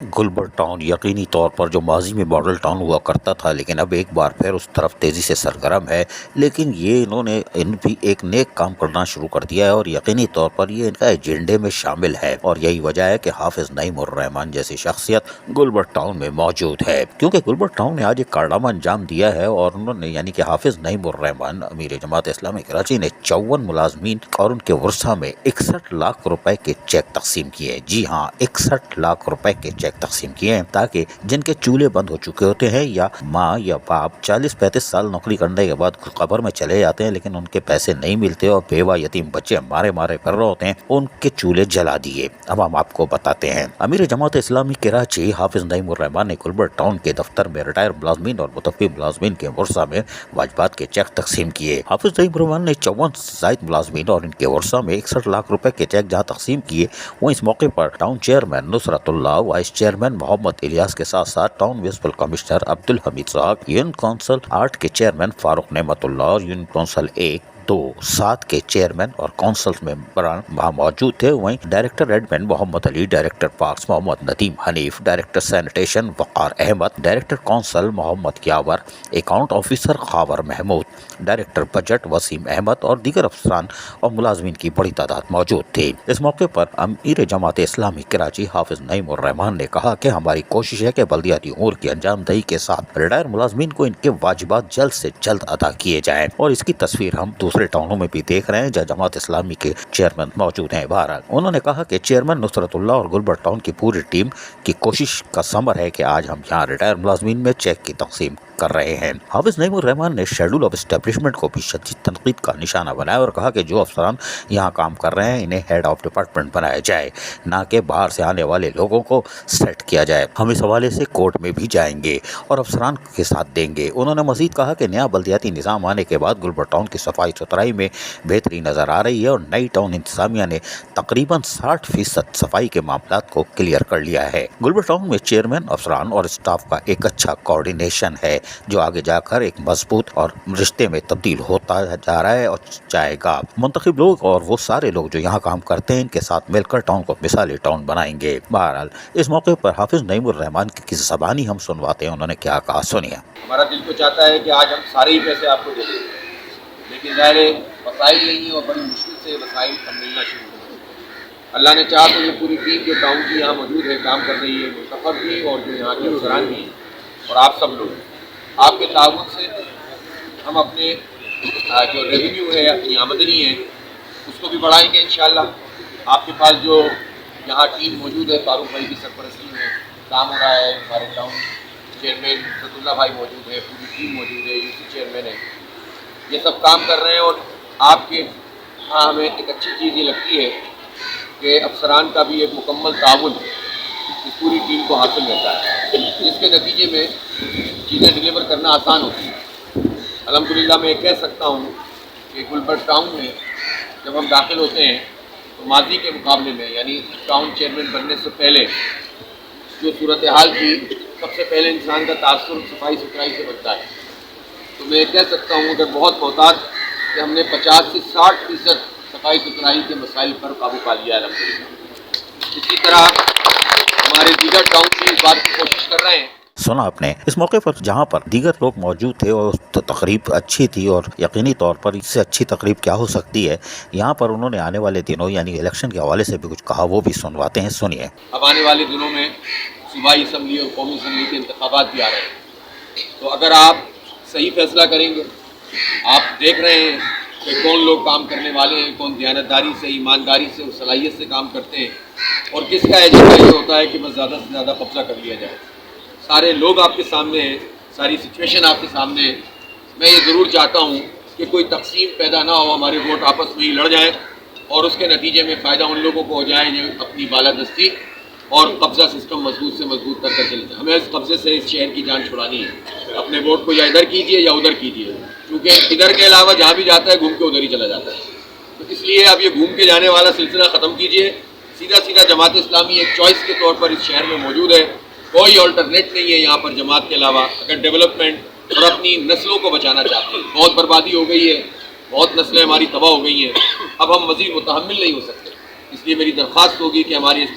Gulberg town یقینی طور پر جو ماضی میں ماڈل ٹاؤن ہوا کرتا تھا، لیکن اب ایک بار پھر اس طرف تیزی سے سرگرم ہے۔ لیکن یہ انہوں نے بھی ایک نیک کام کرنا شروع کر دیا ہے اور یقینی طور پر یہ ان کا ایجنڈے میں شامل ہے، اور یہی وجہ ہے کہ حافظ نعیم الرحمن جیسی شخصیت گلبرگ ٹاؤن میں موجود ہے، کیونکہ گلبرگ ٹاؤن نے آج ایک کارنامہ انجام دیا ہے، اور انہوں نے یعنی کہ حافظ نعیم الرحمن امیر جماعت اسلامی کراچی نے 54 ملازمین اور ان کے ورثاء میں 61 لاکھ روپے کے چیک تقسیم کیے۔ جی ہاں، 61 لاکھ روپے کے چیک تقسیم کیے ہیں، تاکہ جن کے چولہے بند ہو چکے ہوتے ہیں یا ماں یا باپ 40-35 سال نوکری کرنے کے بعد قبر میں چلے جاتے ہیں لیکن ان کے پیسے نہیں ملتے اور بیوہ یتیم بچے مارے کر رہے ہوتے ہیں، ان کے چولہے جلا دیے۔ اب ہم آپ کو بتاتے ہیں، امیر جماعت اسلامی کراچی حافظ نعیم الرحمن نے گلبرگ ٹاؤن کے دفتر میں ریٹائر ملازمین اور متوفی ملازمین کے ورثاء میں واجبات کے چیک تقسیم کیے۔ حافظ نعیم الرحمن نے 54 زائد ملازمین اور ان کے ورثاء میں 61 لاکھ روپے کے چیک جہاں تقسیم کیے، وہ اس موقع پر ٹاؤن چیئرمین نصرت اللہ، وائس چیئرمین محمد الیاس کے ساتھ ساتھ ٹاؤن میونسپل کمشنر عبدالحمید صاحب، یونین کونسل 8 کے چیئرمین فاروق نعمت اللہ اور یونین کونسل 1-2-7 کے چیئرمین اور کونسل ممبران وہاں موجود تھے۔ وہیں director admin Muhammad Ali, director parks Muhammad Nadeem Hanif, director sanitation Waqar Ahmed, director council Muhammad Yawar, account officer Khawar Mahmood, director budget Waseem Ahmed اور دیگر افسران اور ملازمین کی بڑی تعداد موجود تھی۔ اس موقع پر امیر جماعت اسلامی کراچی حافظ نعیم الرحمن نے کہا کہ ہماری کوشش ہے کہ بلدیاتی امور کی انجام دہی کے ساتھ ریٹائر ملازمین کو ان کے واجبات جلد سے جلد ادا کیے جائیں، اور اس کی تصویر ہم دوسرے ٹاؤنوں میں بھی دیکھ رہے ہیں جہاں جماعت اسلامی کے چیئرمین موجود ہیں۔ بہرحال انہوں نے کہا کہ چیئرمین نصرت اللہ اور گلبرگ ٹاؤن کی پوری ٹیم کی کوشش کا ثمر ہے کہ آج ہم یہاں ریٹائر ملازمین میں چیک کی تقسیم کر رہے ہیں۔ حافظ نعیم الرحمن نے شیڈول آف اسٹیبلشمنٹ کو بھی شدید تنقید کا نشانہ بنایا اور کہا کہ جو افسران یہاں کام کر رہے ہیں انہیں ہیڈ آف ڈپارٹمنٹ بنایا جائے، نہ کہ باہر سے آنے والے لوگوں کو سیٹ کیا جائے۔ ہم اس حوالے سے کورٹ میں بھی جائیں گے اور افسران کے ساتھ دیں گے۔ انہوں نے مزید کہا کہ نیا بلدیاتی نظام آنے کے بعد گلبرگ ٹاؤن کی صفائی ستھرائی میں بہتری نظر آ رہی ہے اور نئی ٹاؤن انتظامیہ نے تقریباً 60% صفائی کے معاملات کو کلیئر کر لیا ہے۔ گلبرگ ٹاؤن میں چیئرمین، افسران اور اسٹاف کا ایک اچھا کوارڈینیشن ہے جو آگے جا کر ایک مضبوط اور رشتے میں تبدیل ہوتا جا رہا ہے اور جائے گا۔ منتخب لوگ اور وہ سارے لوگ جو یہاں کام کرتے ہیں ان کے ساتھ مل کر ٹاؤن کو مثالی ٹاؤن بنائیں گے۔ بہرحال اس موقع پر حافظ نعیم الرحمن کی کسی زبانی ہم سنواتے ہیں، انہوں نے کیا کہا، سنیے۔ ہمارا دل تو چاہتا ہے کہ آج ہم سارے ہی پیسے آپ کو دے دیں، لیکن ظاہر وسائل نہیں ہیں اور بڑی مشکل سے وسائل ہم ملنا شروع ہوئے۔ اللہ نے چاہا تو یہ پوری ٹیم جو ٹاؤن کی یہاں موجود ہے، کام کر رہی ہے، منتخب بھی اور جو یہاں کے افسران بھی اور آپ سب لوگ، آپ کے تعاون سے ہم اپنے جو ریونیو ہے، اپنی آمدنی ہے، اس کو بھی بڑھائیں گے انشاءاللہ۔ آپ کے پاس جو یہاں ٹیم موجود ہے، فاروق بھائی کی سرپرستی میں کام ہو رہا ہے، ہمارے ٹاؤن چیئرمین نصرت اللہ بھائی موجود ہے، پوری ٹیم موجود ہے، یو سی چیئرمین ہے، یہ سب کام کر رہے ہیں۔ اور آپ کے ہاں ہمیں ایک اچھی چیز یہ لگتی ہے کہ افسران کا بھی ایک مکمل تعاون اس پوری ٹیم کو حاصل رہتا ہے، جس کے نتیجے میں چیزیں ڈلیور کرنا آسان ہوتی ہیں۔ الحمدللہ میں یہ کہہ سکتا ہوں کہ گلبرگ ٹاؤن میں جب ہم داخل ہوتے ہیں تو ماضی کے مقابلے میں، یعنی ٹاؤن چیئرمین بننے سے پہلے جو صورتحال تھی، سب سے پہلے انسان کا تاثر صفائی ستھرائی سے بنتا ہے۔ تو میں یہ کہہ سکتا ہوں کہ بہت محتاط کہ ہم نے 50 سے 60% صفائی ستھرائی کے مسائل پر قابو پا لیا ہے الحمدللہ۔ اسی طرح ہمارے دیگر ٹاؤن بھی اس بات کی کوشش کر رہے ہیں۔ سنا آپ نے اس موقع پر جہاں پر دیگر لوگ موجود تھے اور تقریب اچھی تھی، اور یقینی طور پر اس سے اچھی تقریب کیا ہو سکتی ہے، یہاں پر انہوں نے آنے والے دنوں یعنی الیکشن کے حوالے سے بھی کچھ کہا، وہ بھی سنواتے ہیں، سنیے۔ اب آنے والے دنوں میں صوبائی اسمبلی اور قومی اسمبلی کے انتخابات بھی آ رہے ہیں، تو اگر آپ صحیح فیصلہ کریں گے، آپ دیکھ رہے ہیں کہ کون لوگ کام کرنے والے ہیں، کون دیانتداری سے، ایمانداری سے اور صلاحیت سے کام کرتے ہیں، اور کس کا ایجنڈا یہ ہوتا ہے کہ بس زیادہ سے زیادہ قبضہ کر لیا جائے۔ سارے لوگ آپ کے سامنے ہیں، ساری سچویشن آپ کے سامنے ہے۔ میں یہ ضرور چاہتا ہوں کہ کوئی تقسیم پیدا نہ ہو، ہمارے ووٹ آپس میں ہی لڑ جائیں اور اس کے نتیجے میں فائدہ ان لوگوں کو ہو جائے جو اپنی بالادستی اور قبضہ سسٹم مضبوط سے مضبوط کر چلے جائیں۔ ہمیں اس قبضے سے اس شہر کی جان چھڑانی ہے۔ اپنے ووٹ کو یا ادھر کیجیے یا ادھر کیجیے، کیونکہ ادھر کے علاوہ جہاں بھی جاتا ہے گھوم کے ادھر ہی چلا جاتا ہے۔ تو اس لیے اب یہ گھوم کے جانے والا سلسلہ ختم کیجیے، سیدھا جماعت اسلامی ایک چوائس کے طور پر اس شہر میں موجود ہے، کوئی آلٹرنیٹ نہیں ہے یہاں پر جماعت کے علاوہ۔ اگر ڈیولپمنٹ اور اپنی نسلوں کو بچانا چاہتے ہیں، بہت بربادی ہو گئی ہے، بہت نسلیں ہماری تباہ ہو گئی ہیں، اب ہم مزید متحمل نہیں ہو سکتے، اس لیے میری درخواست ہوگی کہ ہمارے اس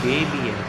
KBS